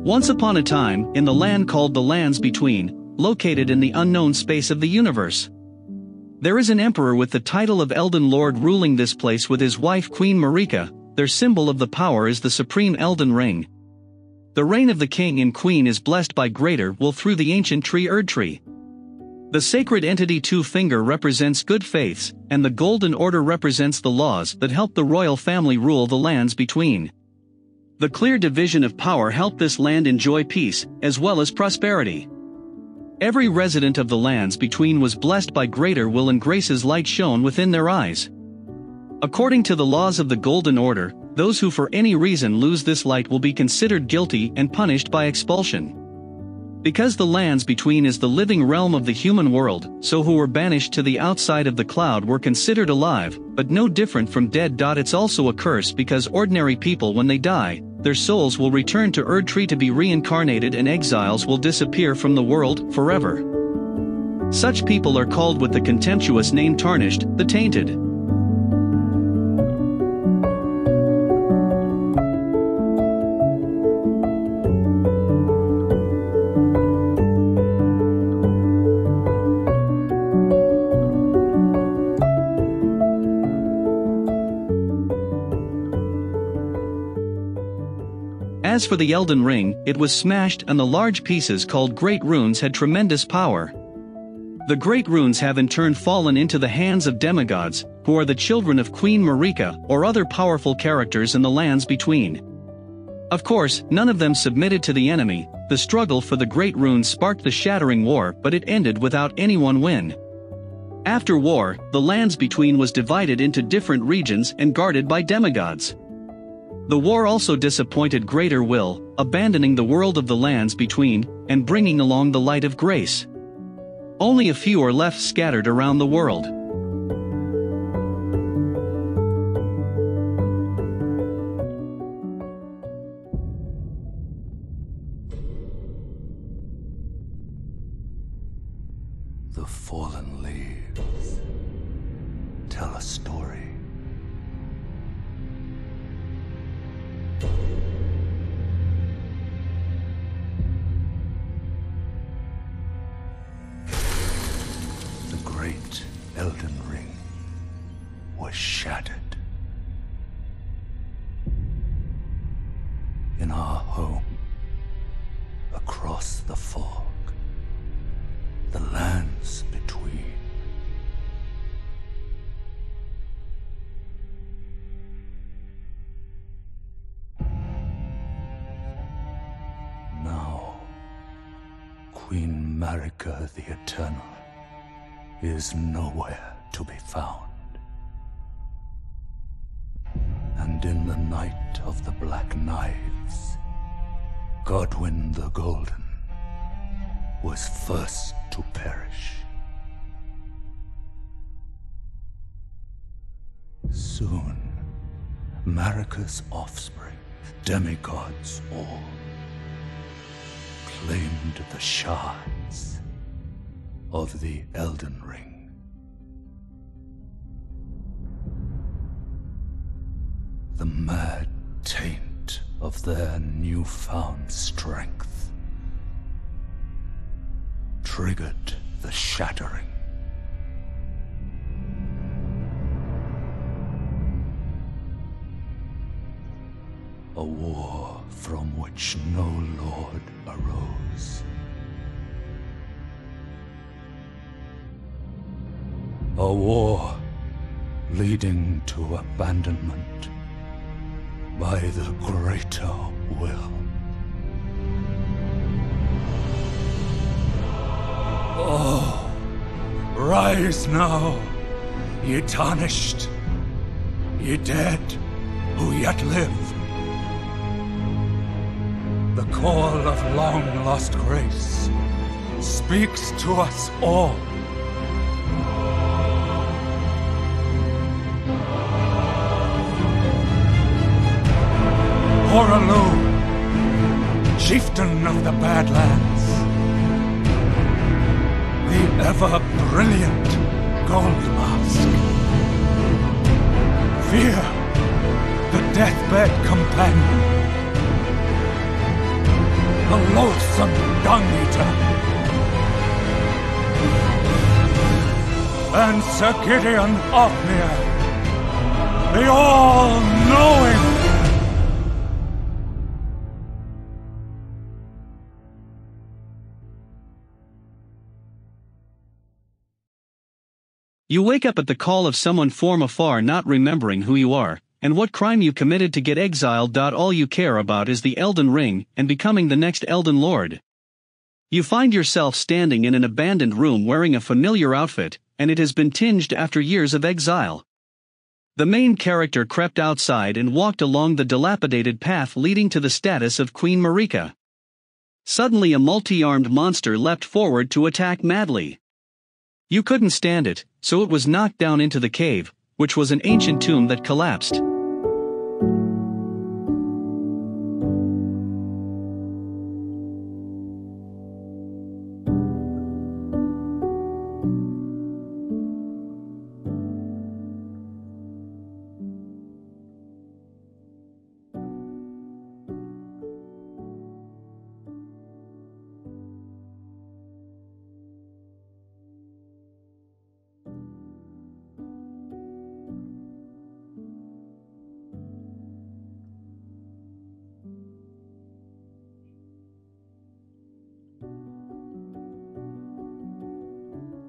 Once upon a time, in the land called the Lands Between, located in the unknown space of the universe, there is an emperor with the title of Elden Lord ruling this place with his wife Queen Marika. Their symbol of the power is the supreme Elden Ring. The reign of the king and queen is blessed by greater will through the ancient tree Erdtree. The sacred entity two-finger represents good faiths, and the golden order represents the laws that help the royal family rule the lands between. The clear division of power helped this land enjoy peace, as well as prosperity. Every resident of the lands between was blessed by greater will and grace's light shone within their eyes. According to the laws of the Golden Order, those who for any reason lose this light will be considered guilty and punished by expulsion. Because the lands between is the living realm of the human world, so who were banished to the outside of the cloud were considered alive, but no different from dead. It's also a curse because ordinary people when they die, their souls will return to Erdtree to be reincarnated and exiles will disappear from the world forever. Such people are called with the contemptuous name tarnished, the tainted. As for the Elden Ring, it was smashed and the large pieces called Great Runes had tremendous power. The Great Runes have in turn fallen into the hands of demigods, who are the children of Queen Marika or other powerful characters in the lands between. Of course, none of them submitted to the enemy. The struggle for the Great Runes sparked the Shattering War, but it ended without anyone win. After war, the lands between was divided into different regions and guarded by demigods. The war also disappointed greater will, abandoning the world of the lands between, and bringing along the light of grace. Only a few are left scattered around the world. The fallen leaves tell a story. Great Elden Ring was shattered. In our home, across the fog, the lands between. Now, Queen Marika the Eternal is nowhere to be found. And in the night of the Black Knives, Godwyn the Golden was first to perish. Soon, Marika's offspring, demigods all, claimed the shards of the Elden Ring. The mad taint of their newfound strength triggered the Shattering. A war from which no lord arose. A war leading to abandonment by the greater will. Oh, rise now, ye tarnished, ye dead who yet live. The call of long-lost grace speaks to us all. Oralu, chieftain of the Badlands, the ever-brilliant Gold Mask. Fear, the deathbed companion. the loathsome dung-eater, and Sir Gideon Ofnir, the all-knowing. You wake up at the call of someone from afar, not remembering who you are, and what crime you committed to get exiled. All you care about is the Elden Ring, and becoming the next Elden Lord. You find yourself standing in an abandoned room wearing a familiar outfit, and it has been tinged after years of exile. The main character crept outside and walked along the dilapidated path leading to the status of Queen Marika. Suddenly a multi-armed monster leapt forward to attack madly. You couldn't stand it, so it was knocked down into the cave, which was an ancient tomb that collapsed.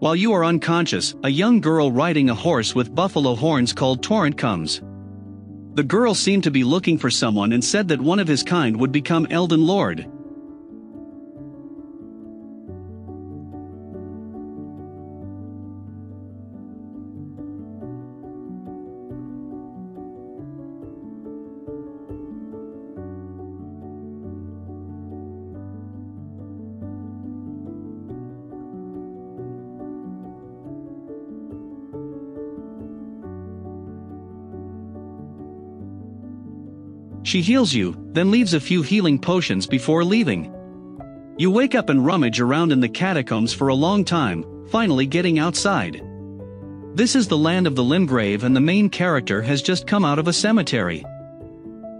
While you are unconscious, a young girl riding a horse with buffalo horns called Torrent comes. The girl seemed to be looking for someone and said that one of his kind would become Elden Lord. She heals you, then leaves a few healing potions before leaving. You wake up and rummage around in the catacombs for a long time, finally getting outside. This is the land of the Limgrave, and the main character has just come out of a cemetery.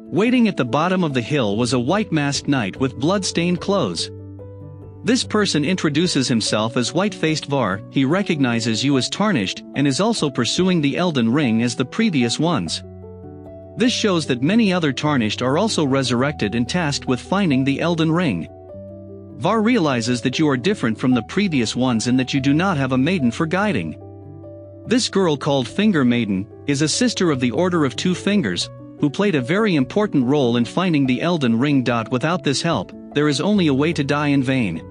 Waiting at the bottom of the hill was a white-masked knight with blood-stained clothes. This person introduces himself as white-faced Var. He recognizes you as tarnished, and is also pursuing the Elden Ring as the previous ones. This shows that many other tarnished are also resurrected and tasked with finding the Elden Ring. Var realizes that you are different from the previous ones and that you do not have a maiden for guiding. This girl, called Finger Maiden, is a sister of the Order of Two Fingers, who played a very important role in finding the Elden Ring. Without this help, there is only a way to die in vain.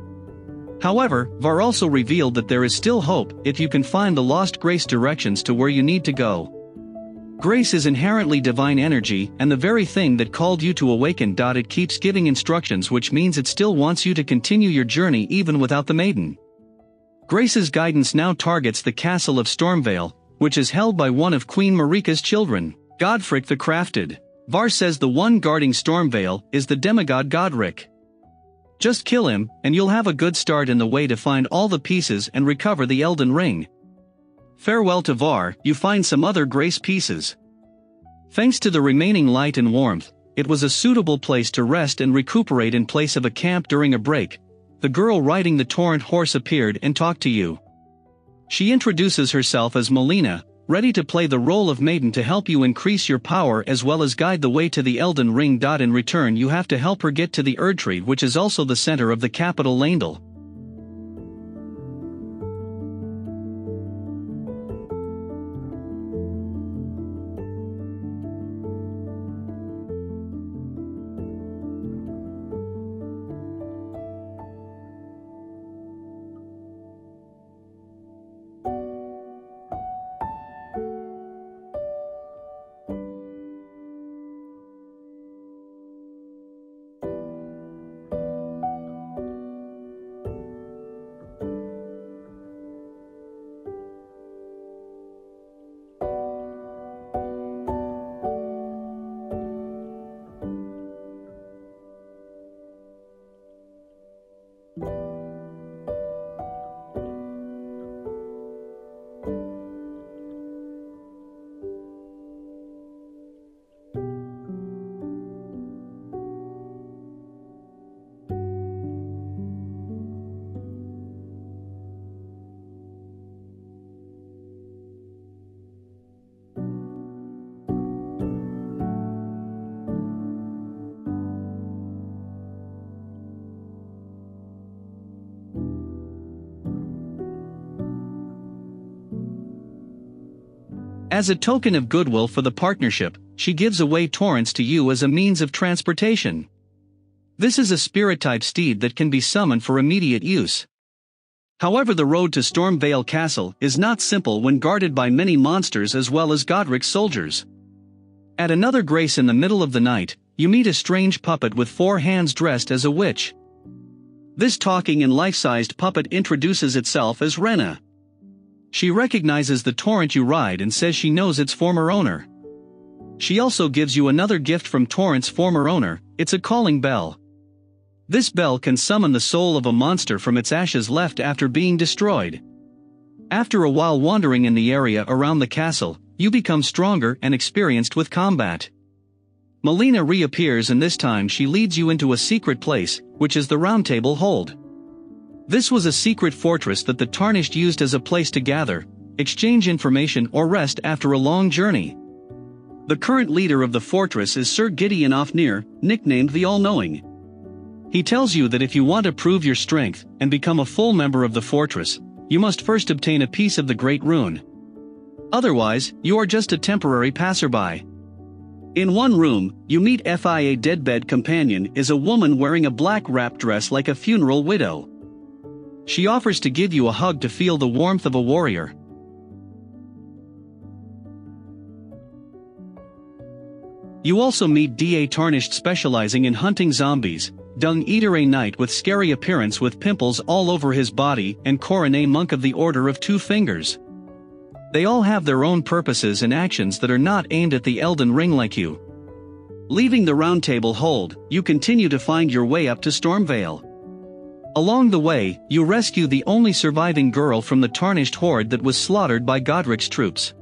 However, Var also revealed that there is still hope if you can find the lost grace directions to where you need to go. Grace is inherently divine energy, and the very thing that called you to awaken. It keeps giving instructions, which means it still wants you to continue your journey even without the maiden. Grace's guidance now targets the castle of Stormvale, which is held by one of Queen Marika's children, Godfric the Crafted. Var says the one guarding Stormvale is the demigod Godric. Just kill him, and you'll have a good start in the way to find all the pieces and recover the Elden Ring. Farewell to Var. You find some other grace pieces. Thanks to the remaining light and warmth, it was a suitable place to rest and recuperate in place of a camp. During a break, the girl riding the torrent horse appeared and talked to you. She introduces herself as Melina, ready to play the role of maiden to help you increase your power as well as guide the way to the Elden Ring. In return, you have to help her get to the Erdtree, which is also the center of the capital Leyndell. As a token of goodwill for the partnership, she gives away torrents to you as a means of transportation. This is a spirit-type steed that can be summoned for immediate use. However, the road to Stormvale Castle is not simple when guarded by many monsters as well as Godric's soldiers. At another grace in the middle of the night, you meet a strange puppet with 4 hands dressed as a witch. This talking and life-sized puppet introduces itself as Ronni. She recognizes the torrent you ride and says she knows its former owner. She also gives you another gift from Torrent's former owner. It's a calling bell. This bell can summon the soul of a monster from its ashes left after being destroyed. After a while wandering in the area around the castle, you become stronger and experienced with combat. Melina reappears, and this time she leads you into a secret place, which is the Round Table Hold. This was a secret fortress that the Tarnished used as a place to gather, exchange information or rest after a long journey. The current leader of the fortress is Sir Gideon Ofnir, nicknamed the All-Knowing. He tells you that if you want to prove your strength and become a full member of the fortress, you must first obtain a piece of the Great Rune. Otherwise, you are just a temporary passerby. In one room, you meet FIA deadbed companion is a woman wearing a black wrap dress like a funeral widow. She offers to give you a hug to feel the warmth of a warrior. You also meet DA Tarnished specializing in hunting zombies, Dung Eater a knight with scary appearance with pimples all over his body, and Corin a monk of the Order of Two Fingers. They all have their own purposes and actions that are not aimed at the Elden Ring like you. Leaving the Round Table Hold, you continue to find your way up to Stormvale. Along the way, you rescue the only surviving girl from the Tarnished horde that was slaughtered by Godric's troops.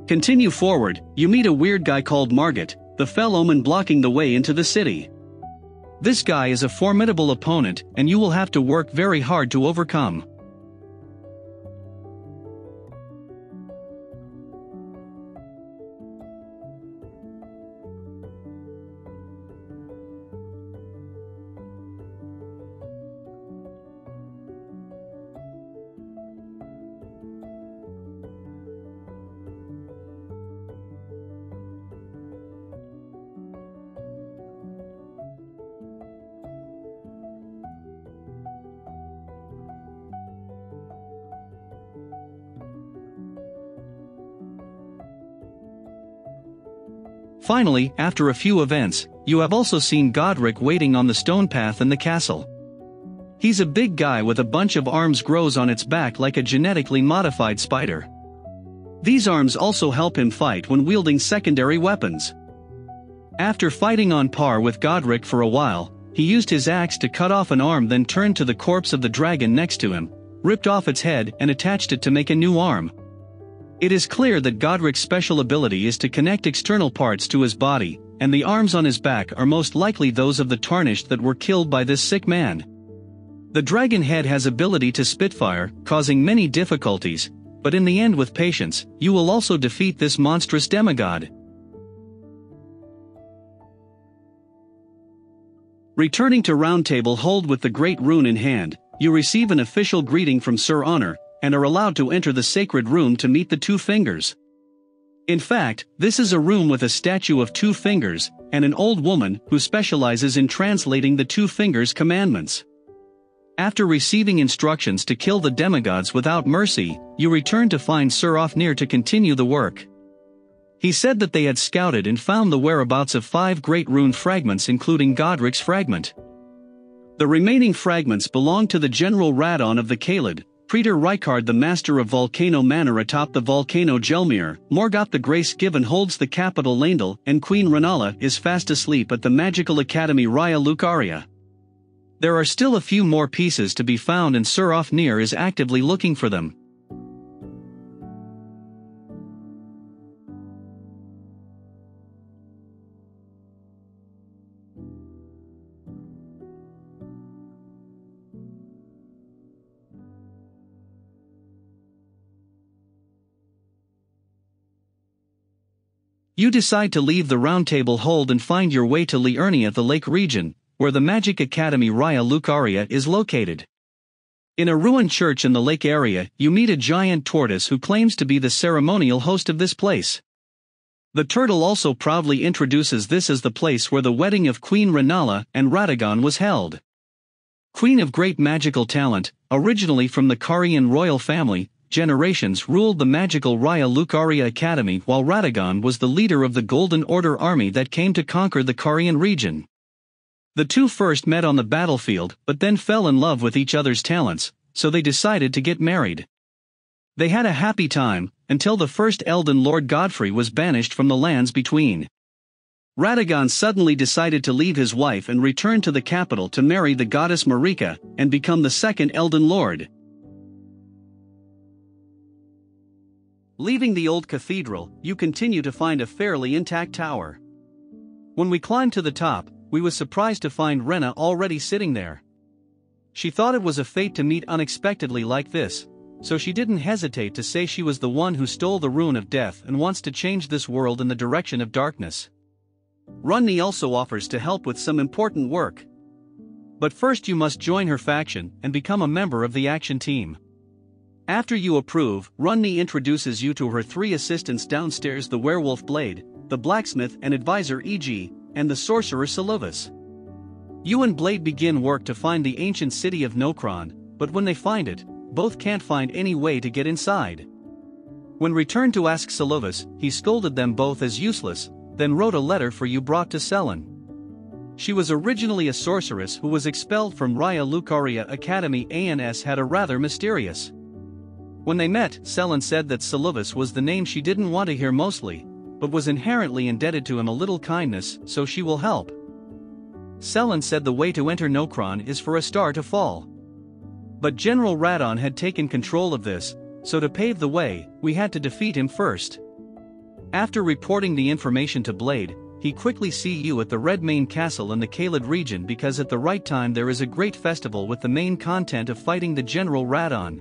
Continue forward, you meet a weird guy called Margit, the fell omen blocking the way into the city. This guy is a formidable opponent, and you will have to work very hard to overcome. Finally, after a few events, you have also seen Godric waiting on the stone path in the castle. He's a big guy with a bunch of arms grows on its back like a genetically modified spider. These arms also help him fight when wielding secondary weapons. After fighting on par with Godric for a while, he used his axe to cut off an arm, then turned to the corpse of the dragon next to him, ripped off its head and attached it to make a new arm. It is clear that Godric's special ability is to connect external parts to his body, and the arms on his back are most likely those of the Tarnished that were killed by this sick man. The dragon head has ability to spitfire, causing many difficulties, but in the end with patience, you will also defeat this monstrous demigod. Returning to Round Table Hold with the Great Rune in hand, you receive an official greeting from Sir Honor, and are allowed to enter the sacred room to meet the Two Fingers. In fact, this is a room with a statue of Two Fingers, and an old woman who specializes in translating the Two Fingers commandments. After receiving instructions to kill the demigods without mercy, you return to find Sir Ofnir to continue the work. He said that they had scouted and found the whereabouts of 5 great rune fragments, including Godric's fragment. The remaining fragments belong to the General Radon of the Kaled, Praetor Rykard the Master of Volcano Manor atop the Volcano Gelmir, Morgoth the Grace-Given holds the capital Leyndell, and Queen Rennala is fast asleep at the Magical Academy Raya Lucaria. There are still a few more pieces to be found, and Sir Ofnir is actively looking for them. You decide to leave the Round Table Hold and find your way to Liurnia, the lake region, where the Magic Academy Raya Lucaria is located. In a ruined church in the lake area, you meet a giant tortoise who claims to be the ceremonial host of this place. The turtle also proudly introduces this as the place where the wedding of Queen Rennala and Radagon was held. Queen of great magical talent, originally from the Carian royal family, generations ruled the magical Raya Lucaria Academy while Radagon was the leader of the Golden Order army that came to conquer the Carian region. The two first met on the battlefield but then fell in love with each other's talents, so they decided to get married. They had a happy time, until the first Elden Lord Godfrey was banished from the lands between. Radagon suddenly decided to leave his wife and return to the capital to marry the goddess Marika, and become the second Elden Lord. Leaving the old cathedral, you continue to find a fairly intact tower. When we climbed to the top, we was surprised to find Rena already sitting there. She thought it was a fate to meet unexpectedly like this, so she didn't hesitate to say she was the one who stole the rune of death and wants to change this world in the direction of darkness. Ronni also offers to help with some important work. But first you must join her faction and become a member of the action team. After you approve, Ronni introduces you to her three assistants downstairs: the werewolf Blade, the blacksmith and advisor E.G., and the sorcerer Siluvus. You and Blade begin work to find the ancient city of Nokron, but when they find it, both can't find any way to get inside. When returned to ask Siluvus, he scolded them both as useless, then wrote a letter for you brought to Selen. She was originally a sorceress who was expelled from Raya Lucaria Academy. ANS had a rather mysterious. When they met, Selen said that Siluvus was the name she didn't want to hear mostly, but was inherently indebted to him a little kindness, so she will help. Selen said the way to enter Nokron is for a star to fall. But General Radon had taken control of this, so to pave the way, we had to defeat him first. After reporting the information to Blade, he quickly see you at the Redmane Castle in the Kaled region because at the right time there is a great festival with the main content of fighting the General Radon.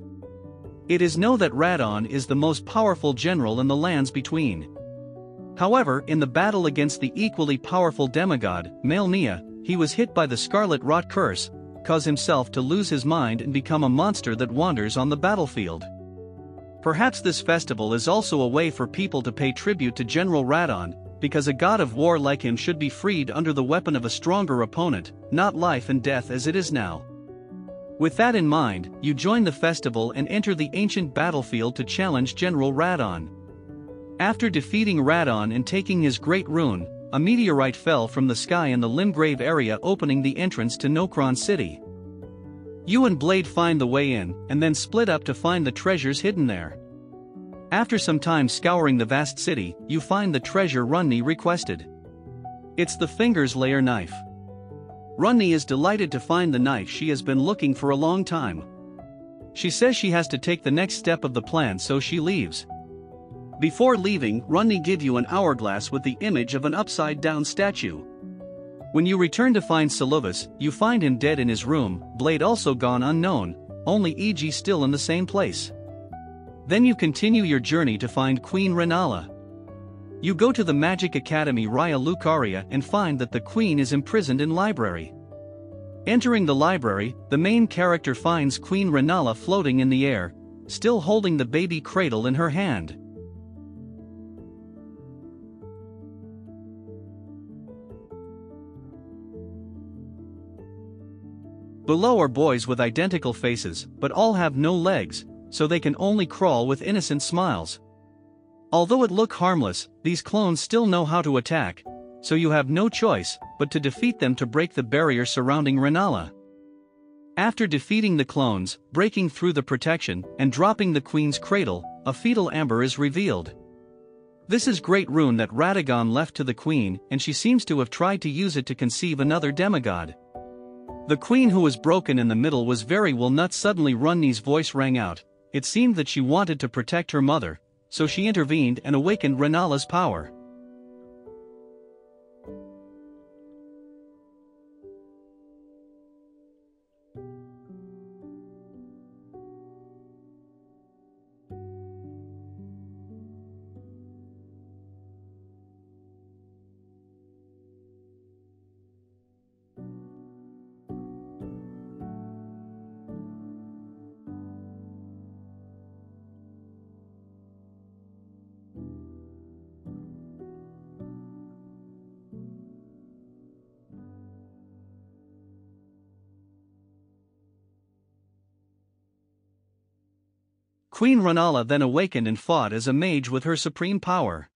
It is known that Radon is the most powerful general in the lands between. However, in the battle against the equally powerful demigod, Malnia, he was hit by the Scarlet Rot curse, cause himself to lose his mind and become a monster that wanders on the battlefield. Perhaps this festival is also a way for people to pay tribute to General Radon, because a god of war like him should be freed under the weapon of a stronger opponent, not life and death as it is now. With that in mind, you join the festival and enter the ancient battlefield to challenge General Radon. After defeating Radon and taking his great rune, a meteorite fell from the sky in the Limgrave area, opening the entrance to Nokron City. You and Blade find the way in, and then split up to find the treasures hidden there. After some time scouring the vast city, you find the treasure Ronni requested. It's the Fingers Layer knife. Ronni is delighted to find the knife she has been looking for a long time. She says she has to take the next step of the plan, so she leaves. Before leaving, Ronni gives you an hourglass with the image of an upside-down statue. When you return to find Siluvus, you find him dead in his room, Blade also gone unknown, only E.G. still in the same place. Then you continue your journey to find Queen Rennala. You go to the Magic Academy Raya Lucaria and find that the Queen is imprisoned in library. Entering the library, the main character finds Queen Rennala floating in the air, still holding the baby cradle in her hand. Below are boys with identical faces, but all have no legs, so they can only crawl with innocent smiles. Although it look harmless, these clones still know how to attack, so you have no choice but to defeat them to break the barrier surrounding Rennala. After defeating the clones, breaking through the protection, and dropping the Queen's cradle, a fetal amber is revealed. This is great rune that Radagon left to the Queen, and she seems to have tried to use it to conceive another demigod. The Queen, who was broken in the middle, was very well not. Suddenly Ronni's voice rang out. It seemed that she wanted to protect her mother, so she intervened and awakened Rennala's power. Queen Ronnala then awakened and fought as a mage with her supreme power.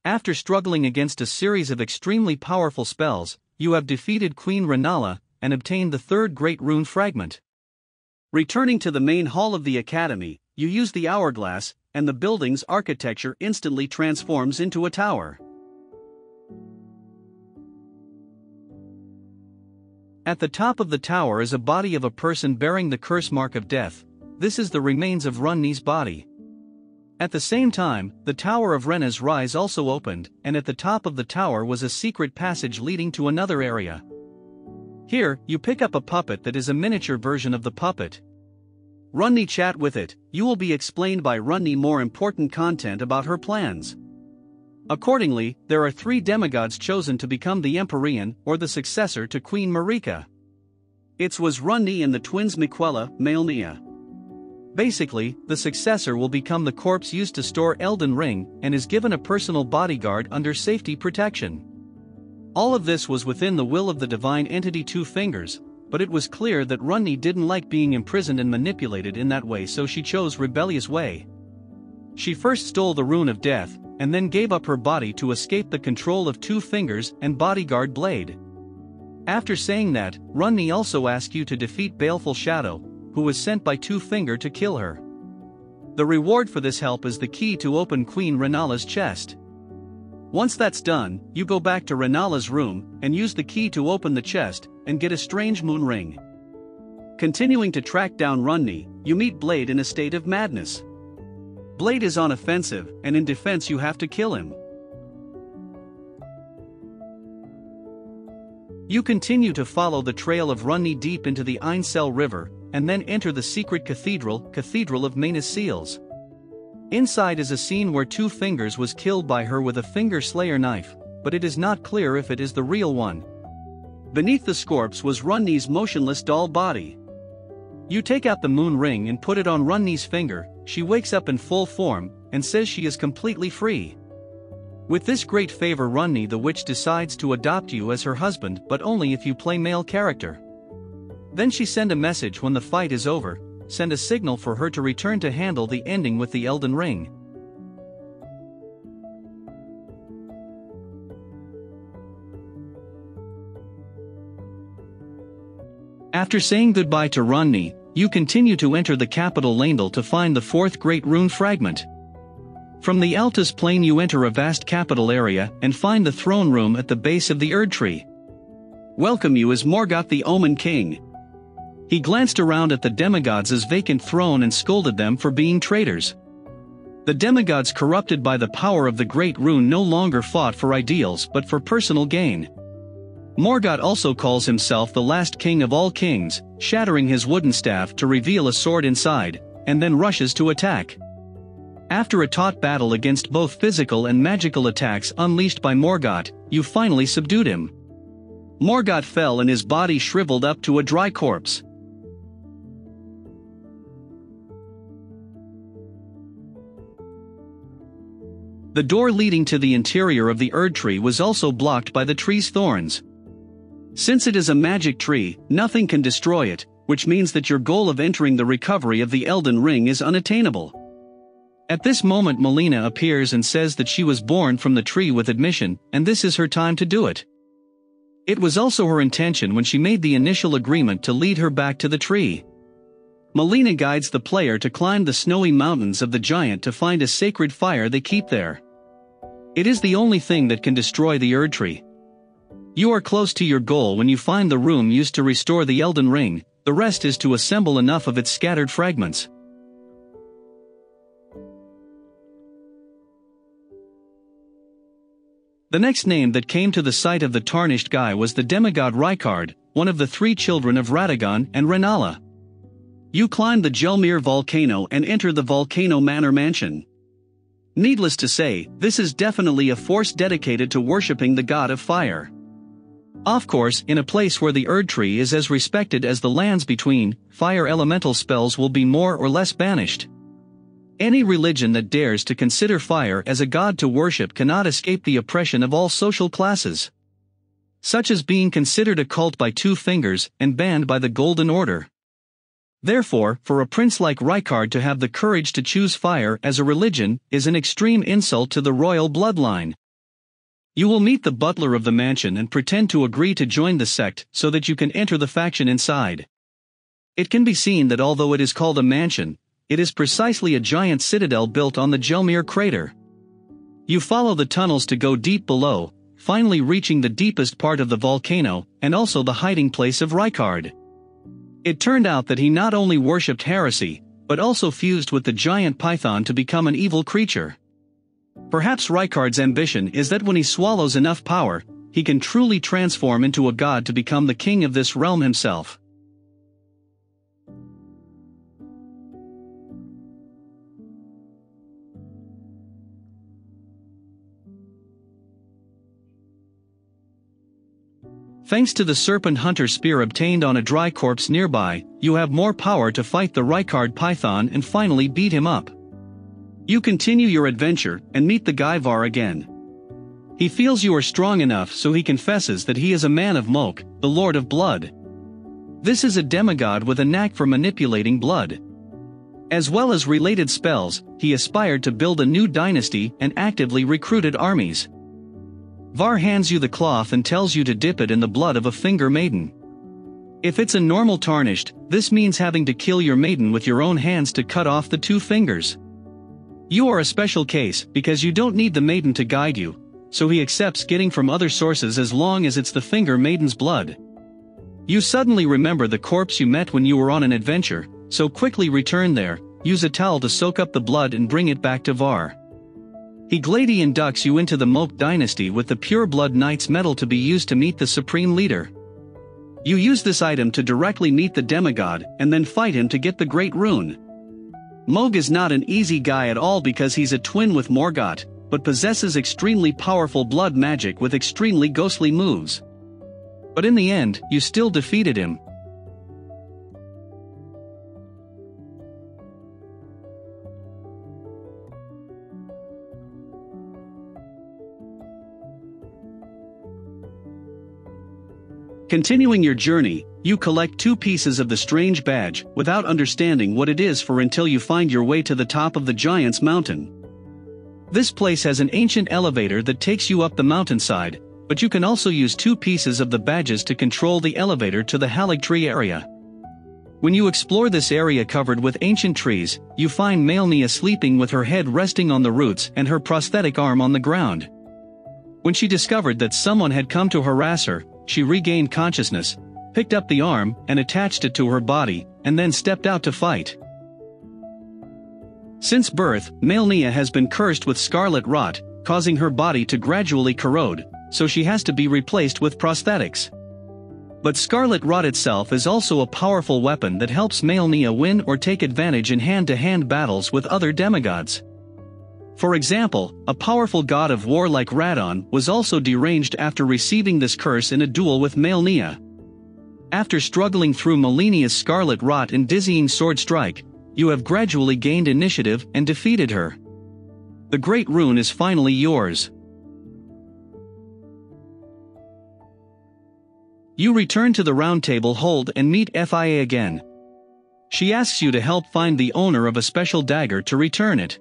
After struggling against a series of extremely powerful spells, you have defeated Queen Ronnala and obtained the third great rune fragment. Returning to the main hall of the academy, you use the hourglass, and the building's architecture instantly transforms into a tower. At the top of the tower is a body of a person bearing the curse mark of death. This is the remains of Ronni's body. At the same time, the Tower of Renna's Rise also opened, and at the top of the tower was a secret passage leading to another area. Here, you pick up a puppet that is a miniature version of the puppet. Ronni chat with it. You will be explained by Ronni more important content about her plans. Accordingly, there are 3 demigods chosen to become the Empyrean, or the successor to Queen Marika. It was Ronni and the twins Miquella, Malnia. Basically, the successor will become the corpse used to store Elden Ring, and is given a personal bodyguard under safety protection. All of this was within the will of the divine entity Two Fingers, but it was clear that Ronni didn't like being imprisoned and manipulated in that way, so she chose rebellious way. She first stole the rune of death, and then gave up her body to escape the control of Two Fingers and bodyguard Blade. After saying that, Ronni also asked you to defeat Baleful Shadow, who was sent by Two Finger to kill her. The reward for this help is the key to open Queen Ronnala's chest. Once that's done, you go back to Ronnala's room, and use the key to open the chest, and get a strange moon ring. Continuing to track down Ronni, you meet Blade in a state of madness. Blade is on offensive, and in defense you have to kill him. You continue to follow the trail of Ronni deep into the Ainsel River, and then enter the secret Cathedral of Manus Seals. Inside is a scene where Two Fingers was killed by her with a finger slayer knife, but it is not clear if it is the real one. Beneath the scorps was Ronni's motionless doll body. You take out the moon ring and put it on Ronni's finger. She wakes up in full form, and says she is completely free. With this great favor, Ronni the witch decides to adopt you as her husband, but only if you play male character. Then she send a message when the fight is over, send a signal for her to return to handle the ending with the Elden Ring. After saying goodbye to Ronni, you continue to enter the capital Leyndell to find the 4th great rune fragment. From the Altus Plain you enter a vast capital area and find the throne room at the base of the Erdtree. Welcome you is Morgoth the Omen King. He glanced around at the demigods' vacant throne and scolded them for being traitors. The demigods, corrupted by the power of the great rune, no longer fought for ideals but for personal gain. Morgoth also calls himself the last king of all kings, shattering his wooden staff to reveal a sword inside, and then rushes to attack. After a taut battle against both physical and magical attacks unleashed by Morgoth, you finally subdued him. Morgoth fell and his body shriveled up to a dry corpse. The door leading to the interior of the Erdtree was also blocked by the tree's thorns. Since it is a magic tree, nothing can destroy it, which means that your goal of entering the recovery of the Elden Ring is unattainable. At this moment Melina appears and says that she was born from the tree with admission, and this is her time to do it. It was also her intention when she made the initial agreement to lead her back to the tree. Melina guides the player to climb the snowy mountains of the giant to find a sacred fire they keep there. It is the only thing that can destroy the Erdtree. You are close to your goal when you find the room used to restore the Elden Ring. The rest is to assemble enough of its scattered fragments. The next name that came to the sight of the tarnished guy was the demigod Rykard, one of the 3 children of Radagon and Rennala. You climb the Gelmir volcano and enter the Volcano Manor mansion. Needless to say, this is definitely a force dedicated to worshipping the god of fire. Of course, in a place where the Erdtree is as respected as the lands between, fire elemental spells will be more or less banished. Any religion that dares to consider fire as a god to worship cannot escape the oppression of all social classes, such as being considered a cult by Two Fingers and banned by the Golden Order. Therefore, for a prince like Rykard to have the courage to choose fire as a religion is an extreme insult to the royal bloodline. You will meet the butler of the mansion and pretend to agree to join the sect so that you can enter the faction inside. It can be seen that although it is called a mansion, it is precisely a giant citadel built on the Gelmir crater. You follow the tunnels to go deep below, finally reaching the deepest part of the volcano, and also the hiding place of Rykard. It turned out that he not only worshipped heresy, but also fused with the giant python to become an evil creature. Perhaps Rykard's ambition is that when he swallows enough power, he can truly transform into a god to become the king of this realm himself. Thanks to the Serpent Hunter spear obtained on a dry corpse nearby, you have more power to fight the Rykard python and finally beat him up. You continue your adventure and meet the Gaivar again. He feels you are strong enough, so he confesses that he is a man of Moke, the Lord of Blood. This is a demigod with a knack for manipulating blood. As well as related spells, he aspired to build a new dynasty and actively recruited armies. Var hands you the cloth and tells you to dip it in the blood of a finger maiden. If it's a normal tarnished, this means having to kill your maiden with your own hands to cut off the 2 fingers. You are a special case because you don't need the maiden to guide you, so he accepts getting from other sources as long as it's the finger maiden's blood. You suddenly remember the corpse you met when you were on an adventure, so quickly return there, use a towel to soak up the blood and bring it back to Var. He gladly inducts you into the Moke dynasty with the Pure Blood Knight's medal to be used to meet the supreme leader. You use this item to directly meet the demigod and then fight him to get the Great Rune. Moke is not an easy guy at all because he's a twin with Morgott, but possesses extremely powerful blood magic with extremely ghostly moves. But in the end, you still defeated him. Continuing your journey, you collect 2 pieces of the strange badge without understanding what it is for until you find your way to the top of the Giant's Mountain. This place has an ancient elevator that takes you up the mountainside, but you can also use 2 pieces of the badges to control the elevator to the Erdtree area. When you explore this area covered with ancient trees, you find Maelnia sleeping with her head resting on the roots and her prosthetic arm on the ground. When she discovered that someone had come to harass her, she regained consciousness, picked up the arm and attached it to her body, and then stepped out to fight. Since birth, Maelnia has been cursed with scarlet rot, causing her body to gradually corrode, so she has to be replaced with prosthetics. But scarlet rot itself is also a powerful weapon that helps Maelnia win or take advantage in hand-to-hand battles with other demigods. For example, a powerful god of war like Radon was also deranged after receiving this curse in a duel with Maelnia. After struggling through Malenia's scarlet rot and dizzying sword strike, you have gradually gained initiative and defeated her. The Great Rune is finally yours. You return to the Round Table Hold and meet Fia again. She asks you to help find the owner of a special dagger to return it.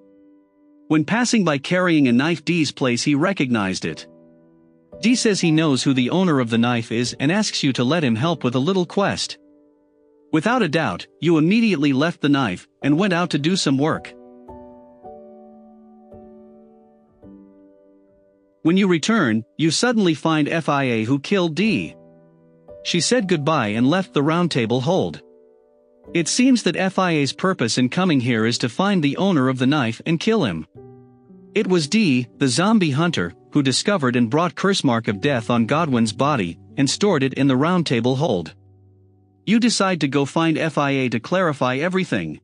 When passing by carrying a knife, D's place, he recognized it. D says he knows who the owner of the knife is and asks you to let him help with a little quest. Without a doubt, you immediately left the knife and went out to do some work. When you return, you suddenly find Fia who killed D. She said goodbye and left the Round Table Hold. It seems that Fia's purpose in coming here is to find the owner of the knife and kill him. It was D, the zombie hunter, who discovered and brought Cursemark of Death on Godwin's body, and stored it in the Round Table Hold. You decide to go find Fia to clarify everything.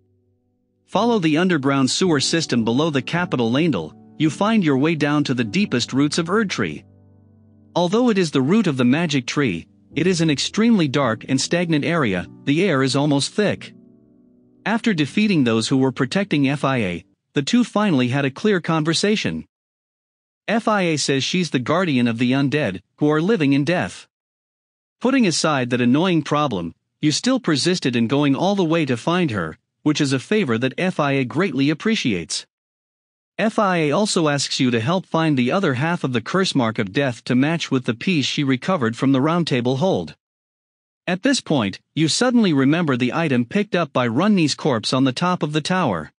Follow the underground sewer system below the capital Landel, you find your way down to the deepest roots of Erdtree. Although it is the root of the magic tree, it is an extremely dark and stagnant area, the air is almost thick. After defeating those who were protecting Fia, the two finally had a clear conversation. Fia says she's the guardian of the undead, who are living in death. Putting aside that annoying problem, you still persisted in going all the way to find her, which is a favor that FIA greatly appreciates. FIA also asks you to help find the other half of the curse mark of death to match with the piece she recovered from the round table hold. At this point, you suddenly remember the item picked up by Ronni's corpse on the top of the tower.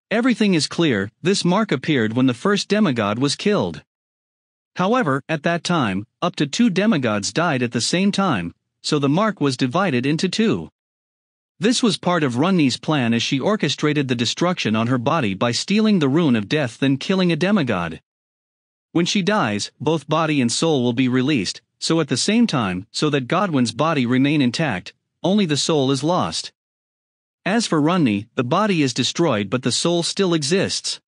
Everything is clear. This mark appeared when the first demigod was killed. However, at that time, up to 2 demigods died at the same time, so the mark was divided into 2. This was part of Ronni's plan as she orchestrated the destruction on her body by stealing the rune of death then killing a demigod. When she dies, both body and soul will be released, so at the same time, so that Godwin's body remain intact, only the soul is lost. As for Ronni, the body is destroyed but the soul still exists.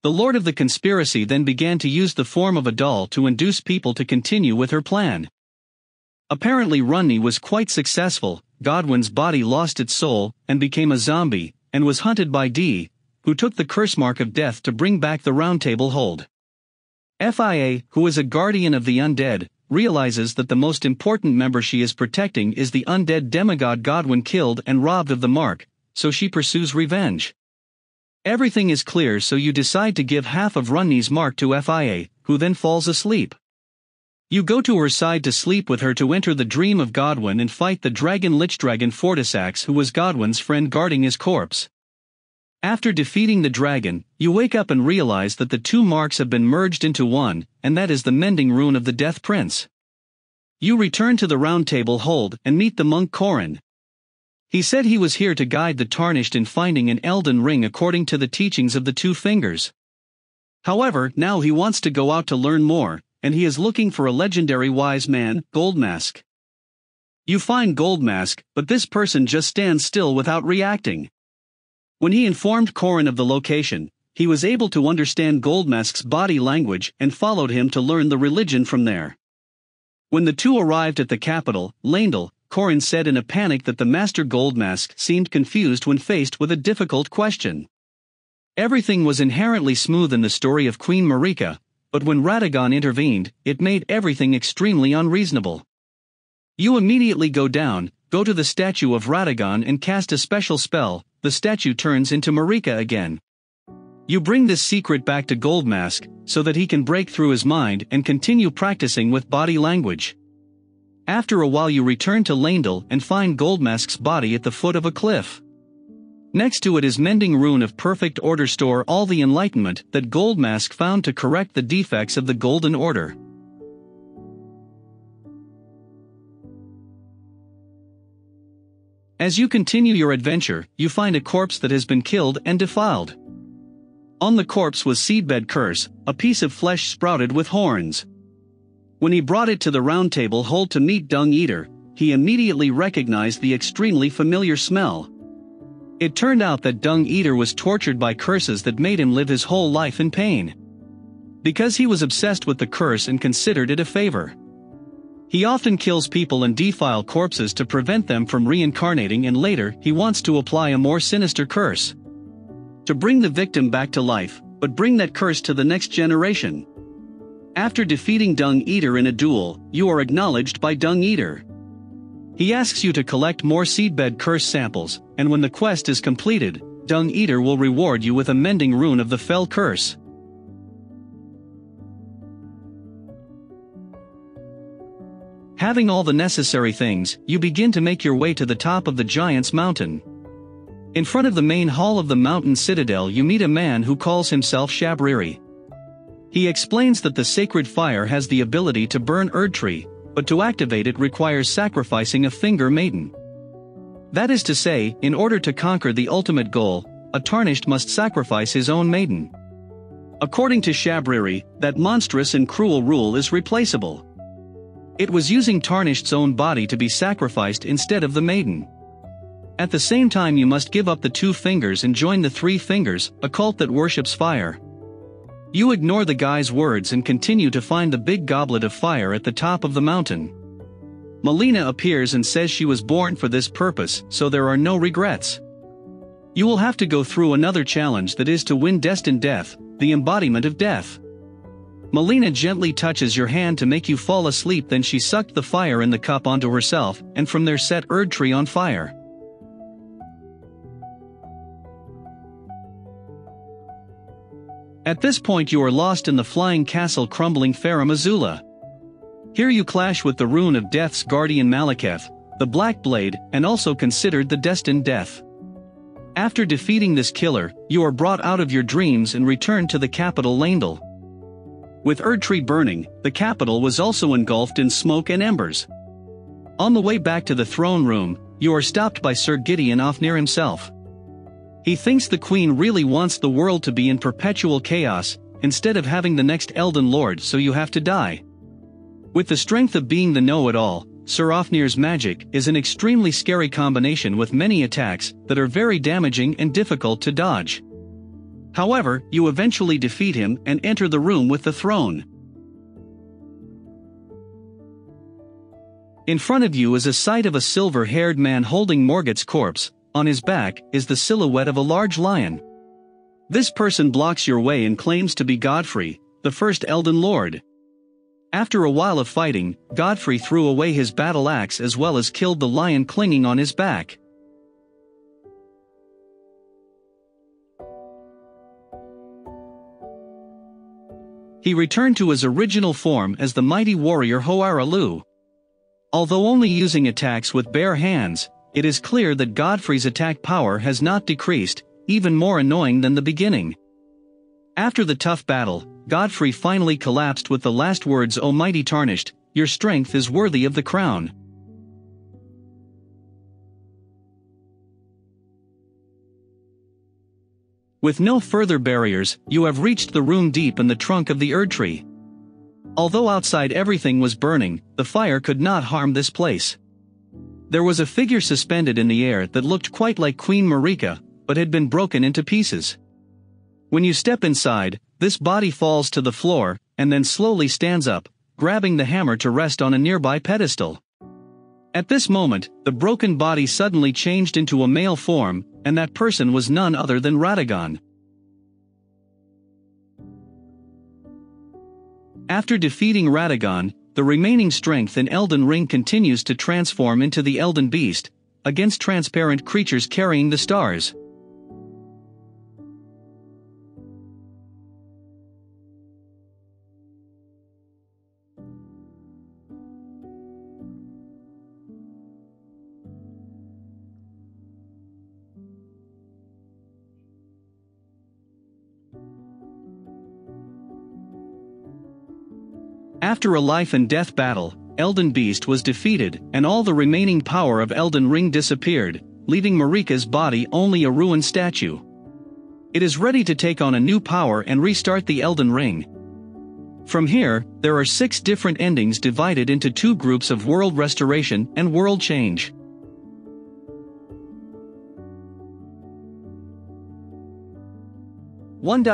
The Lord of the Conspiracy then began to use the form of a doll to induce people to continue with her plan. Apparently Ronni was quite successful. Godwin's body lost its soul, and became a zombie, and was hunted by D, who took the curse mark of death to bring back the round table hold. FIA, who is a guardian of the undead, realizes that the most important member she is protecting is the undead demigod Godwin killed and robbed of the mark, so she pursues revenge. Everything is clear, so you decide to give half of Ronni's mark to FIA, who then falls asleep. You go to her side to sleep with her to enter the dream of Godwin and fight the dragon Lichdragon Fortisax, who was Godwin's friend guarding his corpse. After defeating the dragon, you wake up and realize that the 2 marks have been merged into one, and that is the Mending rune of the Death Prince. You return to the round table hold and meet the monk Corin. He said he was here to guide the Tarnished in finding an Elden Ring according to the teachings of the 2 fingers. However, now he wants to go out to learn more, and he is looking for a legendary wise man, Goldmask. You find Goldmask, but this person just stands still without reacting. When he informed Corin of the location, he was able to understand Goldmask's body language and followed him to learn the religion from there. When the 2 arrived at the capital, Lendl, Corin said in a panic that the Master Goldmask seemed confused when faced with a difficult question. Everything was inherently smooth in the story of Queen Marika, but when Radagon intervened, it made everything extremely unreasonable. You immediately go to the statue of Radagon and cast a special spell. The statue turns into Marika again. You bring this secret back to Goldmask, so that he can break through his mind and continue practicing with body language. After a while you return to Lendl and find Goldmask's body at the foot of a cliff. Next to it is Mending rune of perfect order. Store all the enlightenment that Goldmask found to correct the defects of the Golden Order. As you continue your adventure, you find a corpse that has been killed and defiled. On the corpse was Seedbed Curse, a piece of flesh sprouted with horns. When he brought it to the round table hold to meet Dung Eater, he immediately recognized the extremely familiar smell. It turned out that Dung Eater was tortured by curses that made him live his whole life in pain. Because he was obsessed with the curse and considered it a favor. He often kills people and defile corpses to prevent them from reincarnating, and later he wants to apply a more sinister curse. To bring the victim back to life, but bring that curse to the next generation. After defeating Dung Eater in a duel, you are acknowledged by Dung Eater. He asks you to collect more Seedbed Curse samples, and when the quest is completed, Dung Eater will reward you with a Mending rune of the Fell Curse. Having all the necessary things, you begin to make your way to the top of the Giant's Mountain. In front of the main hall of the mountain citadel you meet a man who calls himself Shabriri. He explains that the sacred fire has the ability to burn Erdtree, but to activate it requires sacrificing a finger maiden. That is to say, in order to conquer the ultimate goal, a Tarnished must sacrifice his own maiden. According to Shabriri, that monstrous and cruel rule is replaceable. It was using Tarnished's own body to be sacrificed instead of the maiden. At the same time you must give up the 2 fingers and join the 3 fingers, a cult that worships fire. You ignore the guy's words and continue to find the big goblet of fire at the top of the mountain. Melina appears and says she was born for this purpose, so there are no regrets. You will have to go through another challenge, that is to win Destined Death, the embodiment of death. Melina gently touches your hand to make you fall asleep, then she sucked the fire in the cup onto herself, and from there set Erdtree on fire. At this point you are lost in the flying castle crumbling Farum Azula. Here you clash with the rune of death's guardian Malekith, the Black Blade, and also considered the destined death. After defeating this killer, you are brought out of your dreams and returned to the capital Leyndell. With Erdtree burning, the capital was also engulfed in smoke and embers. On the way back to the throne room, you are stopped by Sir Gideon Ofnir himself. He thinks the Queen really wants the world to be in perpetual chaos, instead of having the next Elden Lord, so you have to die. With the strength of being the know-it-all, Sir Ofnir's magic is an extremely scary combination with many attacks that are very damaging and difficult to dodge. However, you eventually defeat him and enter the room with the throne. In front of you is a sight of a silver-haired man holding Morgoth's corpse. On his back is the silhouette of a large lion. This person blocks your way and claims to be Godfrey, the first Elden Lord. After a while of fighting, Godfrey threw away his battle axe as well as killed the lion clinging on his back. He returned to his original form as the mighty warrior Hoaralu. Although only using attacks with bare hands, it is clear that Godfrey's attack power has not decreased, even more annoying than the beginning. After the tough battle, Godfrey finally collapsed with the last words, "O mighty Tarnished, your strength is worthy of the crown." With no further barriers, you have reached the room deep in the trunk of the Erdtree. Although outside everything was burning, the fire could not harm this place. There was a figure suspended in the air that looked quite like Queen Marika, but had been broken into pieces. When you step inside, this body falls to the floor, and then slowly stands up, grabbing the hammer to rest on a nearby pedestal. At this moment, the broken body suddenly changed into a male form, and that person was none other than Radagon. After defeating Radagon, the remaining strength in Elden Ring continues to transform into the Elden Beast, against transparent creatures carrying the stars. After a life-and-death battle, Elden Beast was defeated, and all the remaining power of Elden Ring disappeared, leaving Marika's body only a ruined statue. It is ready to take on a new power and restart the Elden Ring. From here, there are 6 different endings divided into 2 groups of World Restoration and World Change.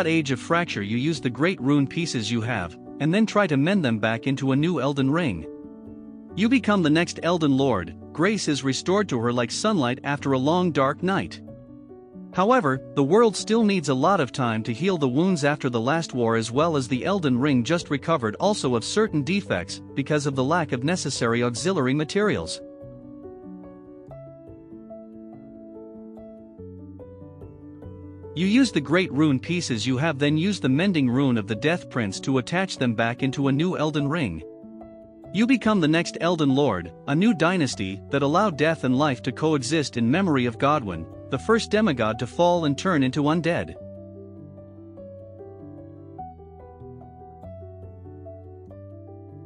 Age of Fracture. You use the great rune pieces you have, and then try to mend them back into a new Elden Ring. You become the next Elden Lord. Grace is restored to her like sunlight after a long dark night. However, the world still needs a lot of time to heal the wounds after the last war, as well as the Elden Ring just recovered also of certain defects because of the lack of necessary auxiliary materials. You use the great rune pieces you have, then use the Mending rune of the Death Prince to attach them back into a new Elden Ring. You become the next Elden Lord, a new dynasty that allowed death and life to coexist in memory of Godwyn, the first demigod to fall and turn into undead.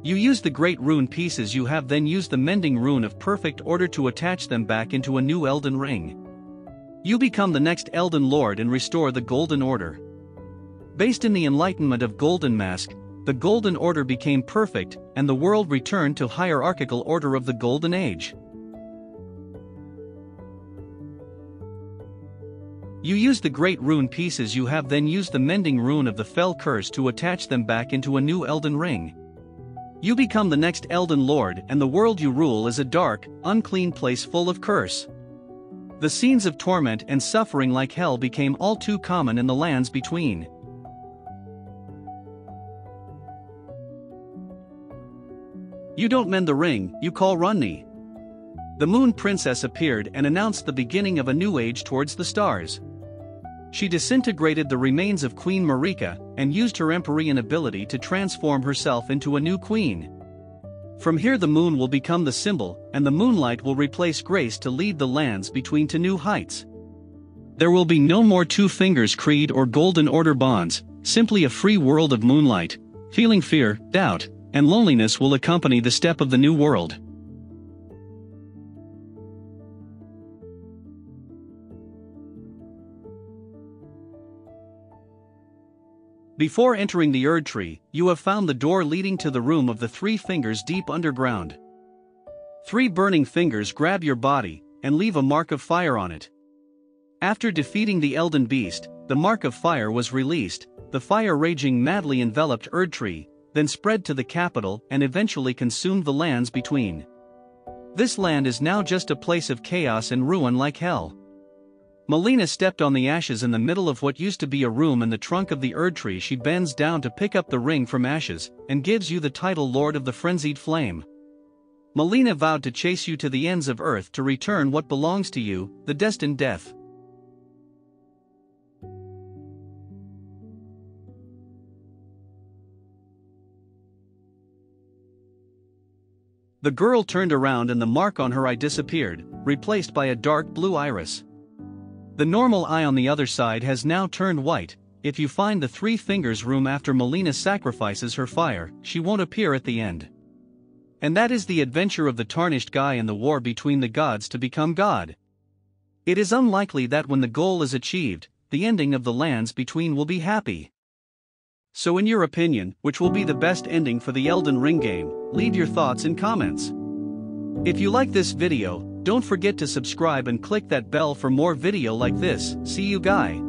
You use the great rune pieces you have, then use the Mending rune of Perfect Order to attach them back into a new Elden Ring. You become the next Elden Lord and restore the Golden Order. Based in the enlightenment of Golden Mask, the Golden Order became perfect, and the world returned to hierarchical order of the Golden Age. You use the great rune pieces you have, then use the Mending rune of the Fell Curse to attach them back into a new Elden Ring. You become the next Elden Lord, and the world you rule is a dark, unclean place full of curse. The scenes of torment and suffering like hell became all too common in the lands between. You don't mend the ring, you call Ronni. The Moon Princess appeared and announced the beginning of a new age towards the stars. She disintegrated the remains of Queen Marika and used her Empyrean ability to transform herself into a new queen. From here the moon will become the symbol, and the moonlight will replace grace to lead the lands between to new heights. There will be no more Two Fingers Creed or Golden Order bonds, simply a free world of moonlight. Feeling fear, doubt, and loneliness will accompany the step of the new world. Before entering the Erdtree, you have found the door leading to the room of the Three Fingers deep underground. 3 burning fingers grab your body and leave a mark of fire on it. After defeating the Elden Beast, the mark of fire was released. The fire raging madly enveloped Erdtree, then spread to the capital and eventually consumed the lands between. This land is now just a place of chaos and ruin like hell. Melina stepped on the ashes in the middle of what used to be a room in the trunk of the Erdtree. She bends down to pick up the ring from ashes, and gives you the title Lord of the Frenzied Flame. Melina vowed to chase you to the ends of earth to return what belongs to you, the destined death. The girl turned around and the mark on her eye disappeared, replaced by a dark blue iris. The normal eye on the other side has now turned white. If you find the Three Fingers room after Melina sacrifices her fire, she won't appear at the end. And that is the adventure of the tarnished guy in the war between the gods to become God. It is unlikely that when the goal is achieved, the ending of the lands between will be happy. So in your opinion, which will be the best ending for the Elden Ring game? Leave your thoughts in comments. If you like this video, don't forget to subscribe and click that bell for more video like this. See you guys.